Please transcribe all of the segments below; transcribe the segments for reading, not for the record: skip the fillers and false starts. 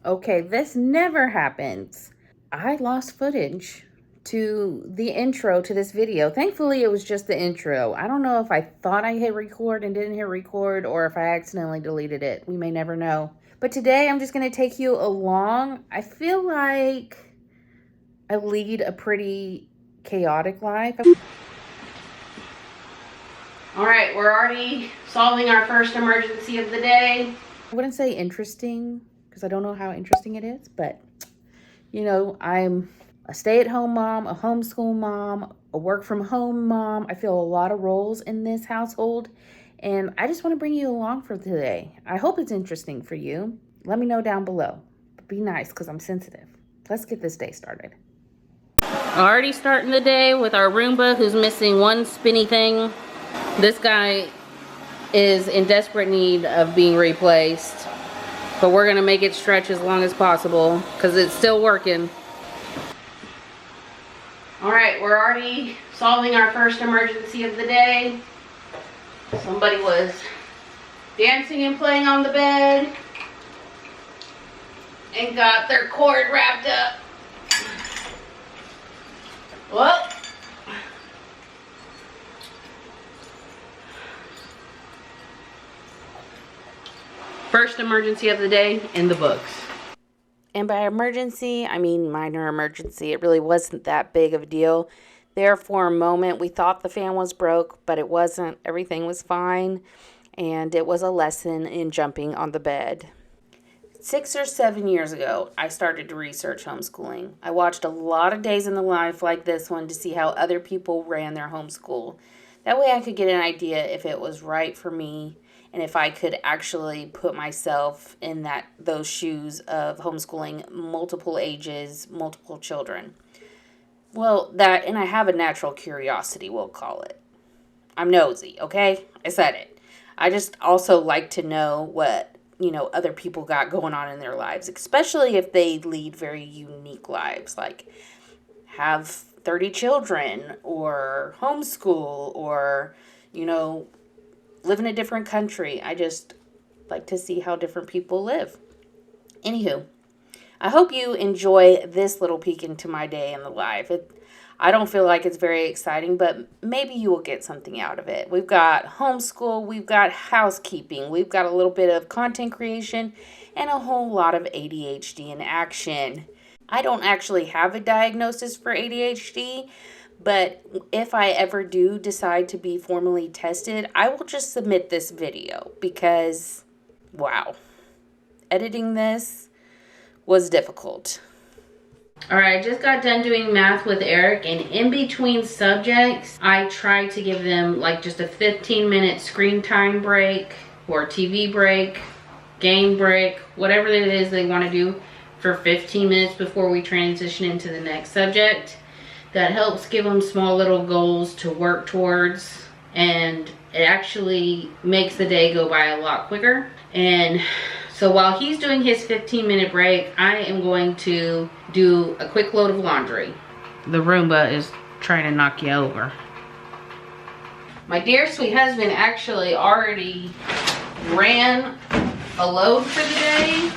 Okay, this never happens. I lost footage to the intro to this video. Thankfully, it was just the intro. I don't know if I thought I hit record and didn't hit record or if I accidentally deleted it. We may never know. But today, I'm just going to take you along. I feel like I lead a pretty chaotic life. All right, we're already solving our first emergency of the day. I wouldn't say interesting because I don't know how interesting it is, but you know, I'm a stay-at-home mom, a homeschool mom, a work-from-home mom. I feel a lot of roles in this household, and I just want to bring you along for today. I hope it's interesting for you. Let me know down below. But be nice because I'm sensitive. Let's get this day started. Already starting the day with our Roomba who's missing one spinny thing. This guy is in desperate need of being replaced, but we're gonna make it stretch as long as possible because it's still working. All right, we're already solving our first emergency of the day. Somebody was dancing and playing on the bed and got their cord wrapped up. Well, first emergency of the day in the books. And by emergency, I mean minor emergency. It really wasn't that big of a deal. There for a moment, we thought the fan was broke, but it wasn't. Everything was fine, and it was a lesson in jumping on the bed. 6 or 7 years ago, I started to research homeschooling. I watched a lot of days in the life like this one to see how other people ran their homeschool. That way I could get an idea if it was right for me and if I could actually put myself in those shoes of homeschooling multiple ages, multiple children. Well, and I have a natural curiosity, we'll call it. I'm nosy, okay? I said it. I just also like to know what, other people got going on in their lives, especially if they lead very unique lives, like have 30 children or homeschool or, live in a different country. I just like to see how different people live. Anywho, I hope you enjoy this little peek into my day in the life. I don't feel like it's very exciting, but maybe you will get something out of it. We've got homeschool, we've got housekeeping, we've got a little bit of content creation, and a whole lot of ADHD in action. I don't actually have a diagnosis for ADHD, but if I ever do decide to be formally tested, I will just submit this video because, wow, editing this was difficult. All right, I just got done doing math with Eric, and in between subjects, I try to give them like just a 15-minute screen time break or TV break, game break, whatever it is they want to do for 15 minutes before we transition into the next subject. That helps give them small little goals to work towards, and it actually makes the day go by a lot quicker. And so while he's doing his 15-minute break, I am going to do a quick load of laundry. The Roomba is trying to knock you over. My dear sweet husband actually already ran a load for the day.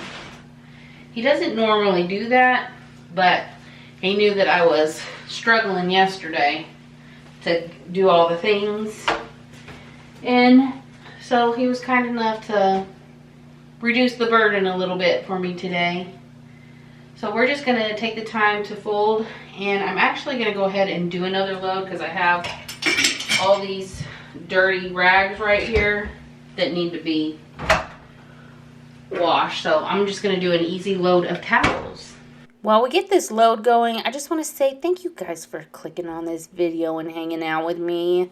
He doesn't normally do that, but he knew that I was struggling yesterday to do all the things. And so he was kind enough to reduce the burden a little bit for me today. So we're just gonna take the time to fold, and I'm actually gonna go ahead and do another load because I have all these dirty rags right here that need to be washed. So I'm just gonna do an easy load of towels. While we get this load going, I just want to say thank you guys for clicking on this video and hanging out with me.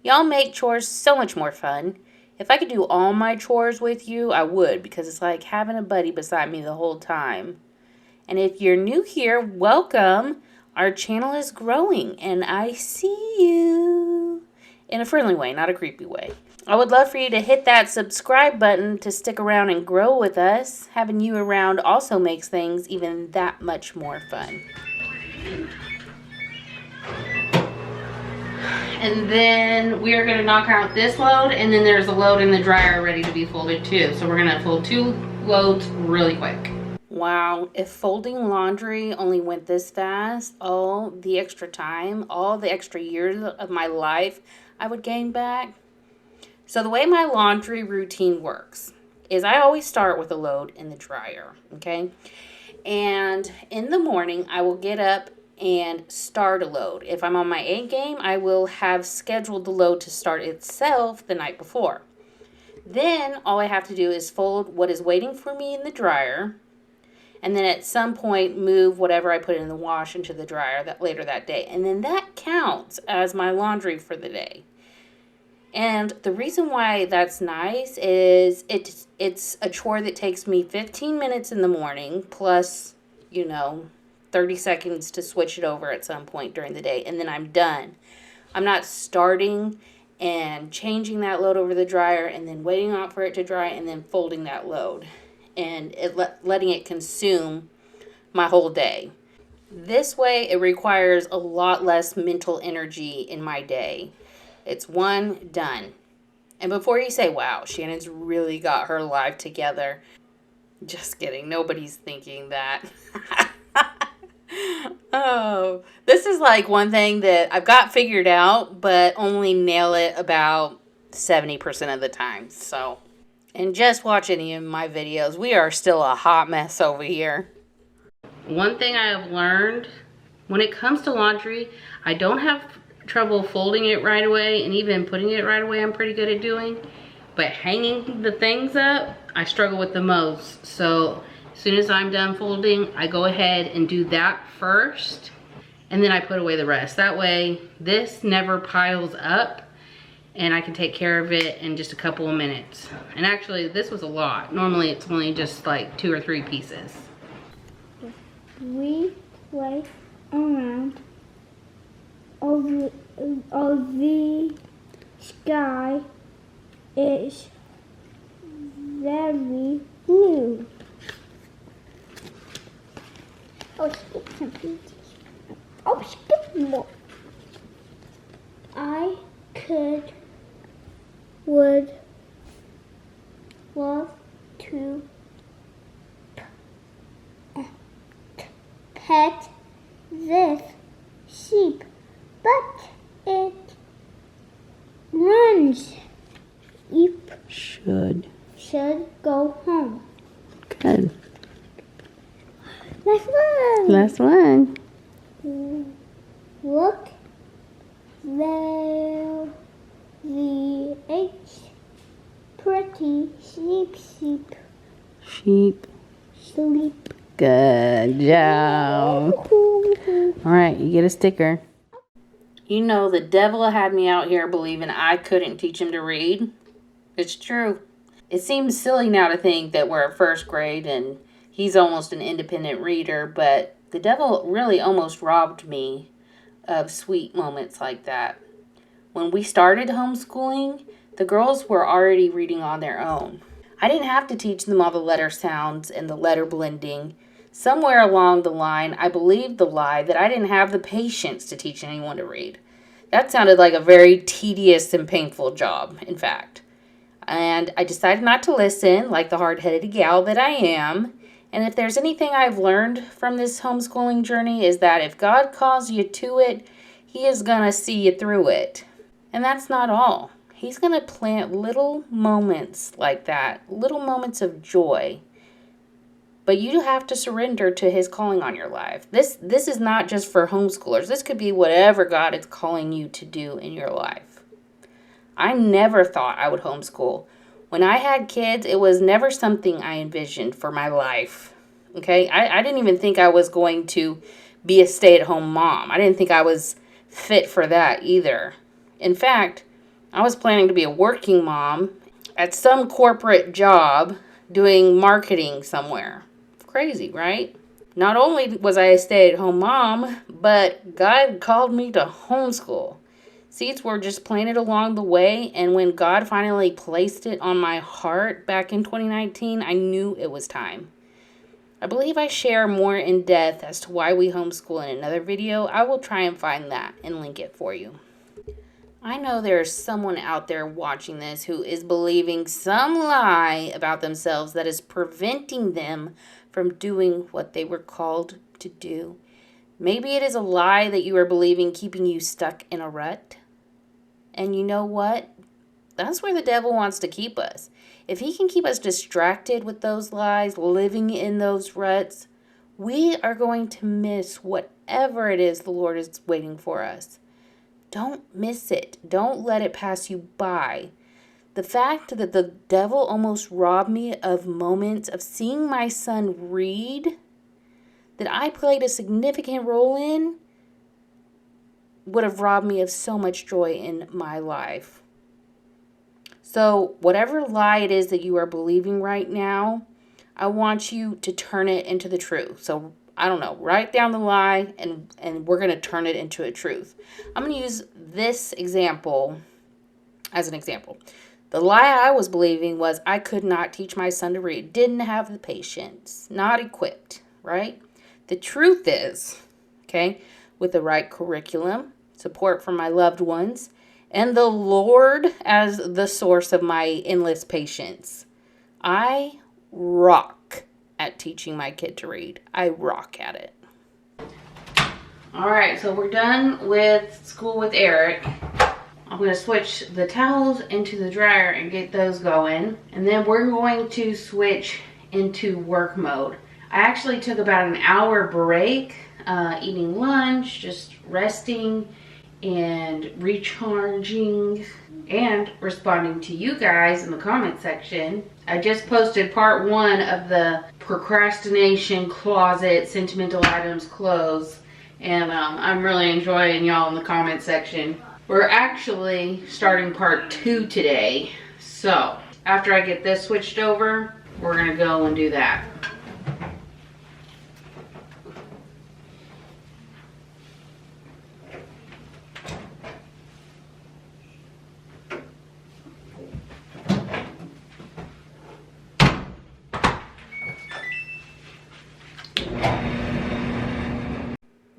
Y'all make chores so much more fun. If I could do all my chores with you, I would, because it's like having a buddy beside me the whole time. And if you're new here, welcome. Our channel is growing, and I see you. In a friendly way, not a creepy way. I would love for you to hit that subscribe button to stick around and grow with us. Having you around also makes things even that much more fun. And then we are going to knock out this load, and then there's a load in the dryer ready to be folded too. So we're going to fold 2 loads really quick. wow, if folding laundry only went this fast, all the extra time, all the extra years of my life I would gain back. So the way my laundry routine works is I always start with a load in the dryer, okay? And in the morning, I will get up and start a load. If I'm on my A game, I will have scheduled the load to start itself the night before. Then all I have to do is fold what is waiting for me in the dryer, and then at some point move whatever I put in the wash into the dryer later that day. And then that counts as my laundry for the day. And the reason why that's nice is it's a chore that takes me 15 minutes in the morning plus, 30 seconds to switch it over at some point during the day, and then I'm done. I'm not starting and changing that load over the dryer and then waiting out for it to dry and then folding that load and letting it consume my whole day. This way, it requires a lot less mental energy in my day. It's one, done. And before you say, wow, Shannon's really got her life together. Just kidding. Nobody's thinking that. Oh, this is like one thing that I've got figured out, but only nail it about 70% of the time. So, and just watch any of my videos. We are still a hot mess over here. One thing I have learned, when it comes to laundry, I don't have trouble folding it right away, and even putting it right away I'm pretty good at doing. But hanging the things up, I struggle with the most. So as soon as I'm done folding, I go ahead and do that first, and then I put away the rest. That way, this never piles up, and I can take care of it in just a couple of minutes. And actually, this was a lot. Normally, it's only just like 2 or 3 pieces. We play around over the sky is very blue. Oh, skip something. Oh, skip more. I would love to pet this sheep, but it runs. Sheep should go home. Good. Last one. Last one. Look, there the 8 pretty sheep sleep. Good job. All right, you get a sticker. You know, the devil had me out here believing I couldn't teach him to read. It's true. It seems silly now to think that we're at first grade and he's almost an independent reader, but the devil really almost robbed me of sweet moments like that. When we started homeschooling, the girls were already reading on their own. I didn't have to teach them all the letter sounds and the letter blending. Somewhere along the line, I believed the lie that I didn't have the patience to teach anyone to read. That sounded like a very tedious and painful job, in fact. And I decided not to listen, like the hard-headed gal that I am. And if there's anything I've learned from this homeschooling journey is that if God calls you to it, He is going to see you through it. And that's not all. He's going to plant little moments like that, little moments of joy. But you have to surrender to His calling on your life. This is not just for homeschoolers. This could be whatever God is calling you to do in your life. I never thought I would homeschool. When I had kids, it was never something I envisioned for my life. Okay? I didn't even think I was going to be a stay-at-home mom. I didn't think I was fit for that either. In fact, I was planning to be a working mom at some corporate job doing marketing somewhere. Crazy, right? Not only was I a stay-at-home mom, but God called me to homeschool. Seeds were just planted along the way, and when God finally placed it on my heart back in 2019, I knew it was time. I believe I share more in depth as to why we homeschool in another video. I will try and find that and link it for you. I know there's someone out there watching this who is believing some lie about themselves that is preventing them from doing what they were called to do. Maybe it is a lie that you are believing keeping you stuck in a rut. And you know what? That's where the devil wants to keep us. If he can keep us distracted with those lies, living in those ruts, we are going to miss whatever it is the Lord is waiting for us. Don't miss it. Don't let it pass you by. The fact that the devil almost robbed me of moments of seeing my son read that I played a significant role in would have robbed me of so much joy in my life. So whatever lie it is that you are believing right now, I want you to turn it into the truth. So I don't know, write down the lie and we're going to turn it into a truth. I'm going to use this example as an example. The lie I was believing was I could not teach my son to read. Didn't have the patience. Not equipped, right? The truth is, okay, with the right curriculum, support from my loved ones, and the Lord as the source of my endless patience, I rock at teaching my kid to read. I rock at it. All right, so we're done with school with Eric. I'm going to switch the towels into the dryer and get those going. And then we're going to switch into work mode. I actually took about an hour break, eating lunch, just resting and recharging and responding to you guys in the comment section. I just posted part 1 of the procrastination closet sentimental items clothes. And I'm really enjoying y'all in the comment section. We're actually starting part 2 today. So after I get this switched over, we're gonna go and do that.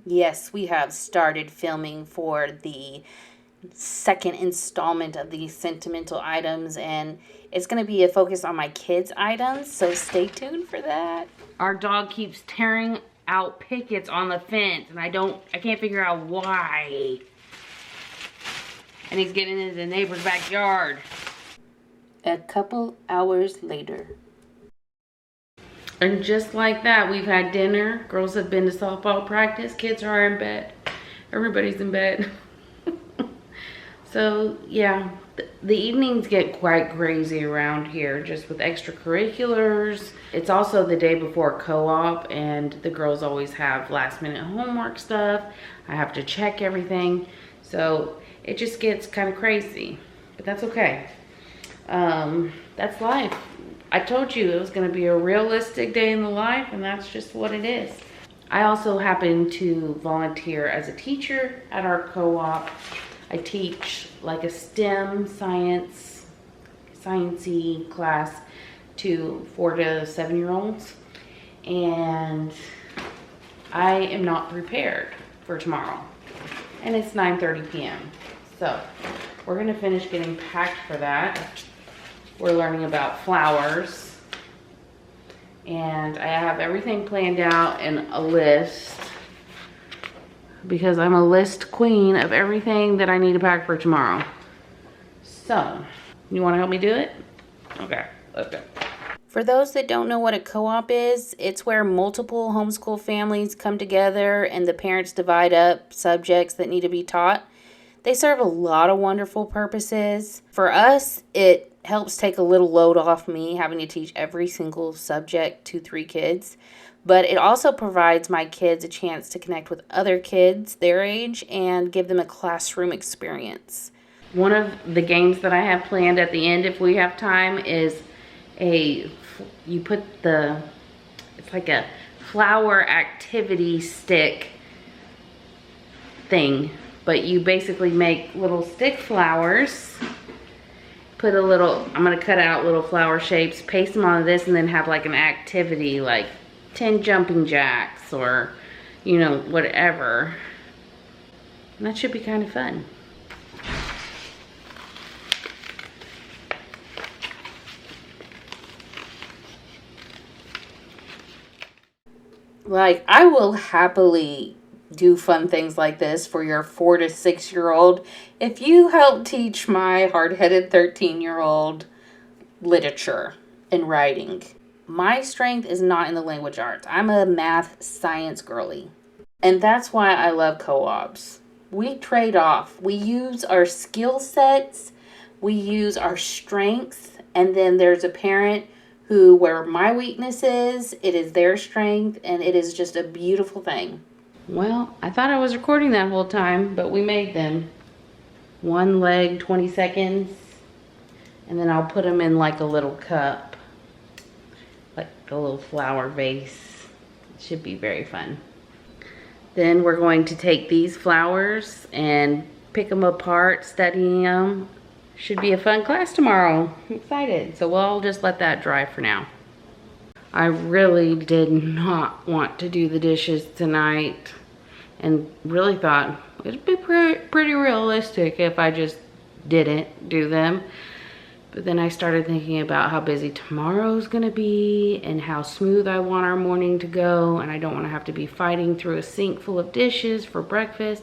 Yes, we have started filming for the second installment of these sentimental items, and it's going to be a focus on my kids' items, so stay tuned for that. Our dog keeps tearing out pickets on the fence, and I can't figure out why. And he's getting into the neighbor's backyard. A couple hours later. And just like that, we've had dinner. Girls have been to softball practice. Kids are in bed. Everybody's in bed. So yeah, the evenings get quite crazy around here, just with extracurriculars. It's also the day before co-op, and the girls always have last minute homework stuff. I have to check everything. So it just gets kind of crazy, but that's okay. That's life. I told you it was going to be a realistic day in the life, and that's just what it is. I also happen to volunteer as a teacher at our co-op. I teach like a STEM sciencey class to 4 to 7-year-olds, and I am not prepared for tomorrow, and it's 9:30 p.m. So we're gonna finish getting packed for that. We're learning about flowers, and I have everything planned out in a list because I'm a list queen of everything that I need to pack for tomorrow. So, you want to help me do it? Okay, let's go. For those that don't know what a co-op is, it's where multiple homeschool families come together and the parents divide up subjects that need to be taught. They serve a lot of wonderful purposes. For us, it helps take a little load off me having to teach every single subject to 3 kids. But it also provides my kids a chance to connect with other kids their age and give them a classroom experience. One of the games that I have planned at the end, if we have time, is you put it's like a flower activity stick thing, but you basically make little stick flowers, I'm gonna cut out little flower shapes, paste them on this, and then have like an activity like 10 jumping jacks or, you know, whatever. And that should be kind of fun. Like, I will happily do fun things like this for your 4 to 6 year old if you help teach my hard-headed 13-year-old literature and writing. My strength is not in the language arts. I'm a math science girly. And that's why I love co-ops. We trade off. We use our skill sets, we use our strengths, and then there's a parent who, where my weakness is, it is their strength, and it is just a beautiful thing. Well, I thought I was recording that whole time, but we made them. One leg, 20 seconds, and then I'll put them in like a little cup, like a little flower vase. It should be very fun. Then we're going to take these flowers and pick them apart, studying them. Should be a fun class tomorrow. I'm excited. So we'll just let that dry for now. I really did not want to do the dishes tonight and really thought it'd be pretty realistic if I just didn't do them. But then I started thinking about how busy tomorrow's gonna be and how smooth I want our morning to go, and I don't want to have to be fighting through a sink full of dishes for breakfast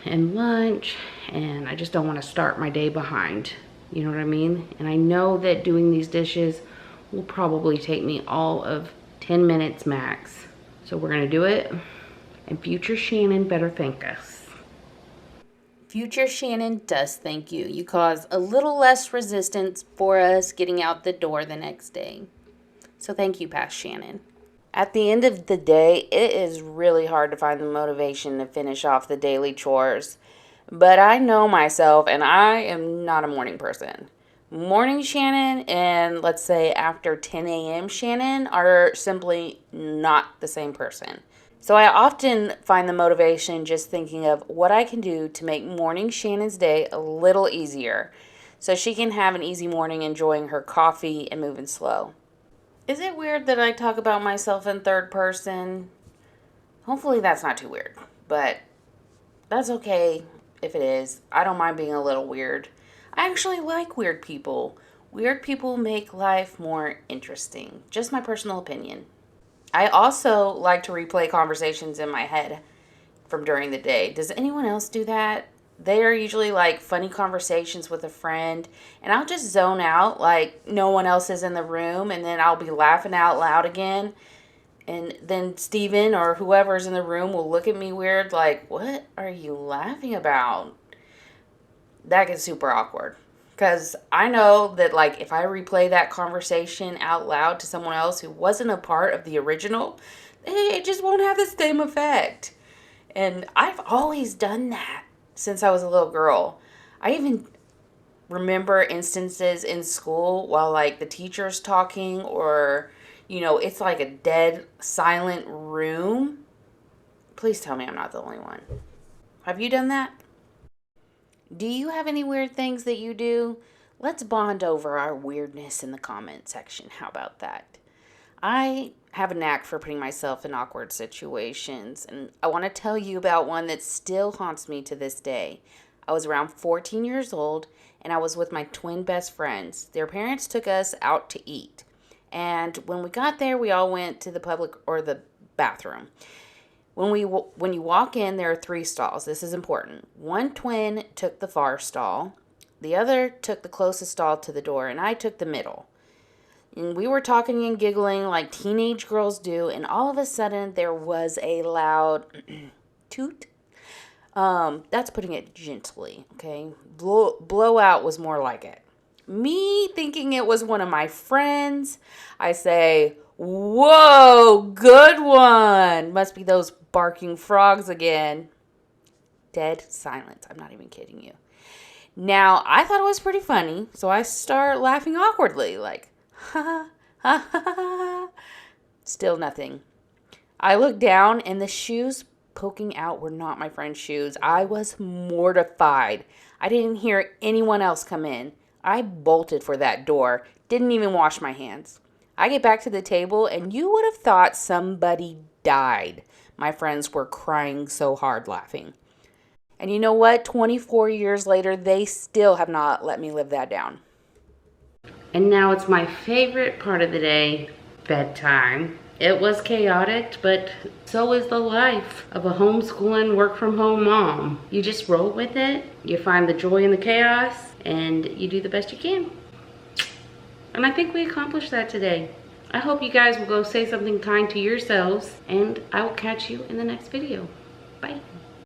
and lunch, and I just don't want to start my day behind. You know what I mean? And I know that doing these dishes will probably take me all of 10 minutes max. So we're gonna do it, and future Shannon better thank us. Future Shannon does thank you. You cause a little less resistance for us getting out the door the next day. So thank you, past Shannon. At the end of the day, it is really hard to find the motivation to finish off the daily chores. But I know myself, and I am not a morning person. Morning Shannon and, let's say, after 10 a.m. Shannon are simply not the same person. So I often find the motivation just thinking of what I can do to make morning Shannon's day a little easier so she can have an easy morning enjoying her coffee and moving slow. Is it weird that I talk about myself in third person? Hopefully that's not too weird, but that's okay if it is. I don't mind being a little weird. I actually like weird people. Weird people make life more interesting. Just my personal opinion. I also like to replay conversations in my head from during the day. Does anyone else do that? They are usually like funny conversations with a friend, and I'll just zone out like no one else is in the room, and then I'll be laughing out loud again. And then Steven or whoever's in the room will look at me weird like, "What are you laughing about?" That gets super awkward. Because I know that, like, if I replay that conversation out loud to someone else who wasn't a part of the original, it just won't have the same effect. And I've always done that since I was a little girl. I even remember instances in school while, like, the teacher's talking or, it's like a dead, silent room. Please tell me I'm not the only one. Have you done that? Do you have any weird things that you do? Let's bond over our weirdness in the comment section. How about that? I have a knack for putting myself in awkward situations, and I want to tell you about one that still haunts me to this day. I was around 14 years old, and I was with my twin best friends. Their parents took us out to eat, and when we got there, we all went to the public or the bathroom. When you walk in, there are 3 stalls. This is important. One twin took the far stall. The other took the closest stall to the door, and I took the middle. And we were talking and giggling like teenage girls do, and all of a sudden there was a loud toot. That's putting it gently, okay? Blowout was more like it. Me thinking it was one of my friends, I say, "Whoa, good one. Must be those barking frogs again." Dead silence. I'm not even kidding you. Now, I thought it was pretty funny, so I start laughing awkwardly, like, ha ha ha ha. Still nothing. I looked down, and the shoes poking out were not my friend's shoes. I was mortified. I didn't hear anyone else come in. I bolted for that door. Didn't even wash my hands. I get back to the table, and you would have thought somebody died. My friends were crying so hard laughing. And you know what? 24 years later, they still have not let me live that down. And now it's my favorite part of the day, bedtime. It was chaotic, but so is the life of a homeschooling, work from home mom. You just roll with it, you find the joy in the chaos, and you do the best you can. And I think we accomplished that today. I hope you guys will go say something kind to yourselves, and I will catch you in the next video. Bye.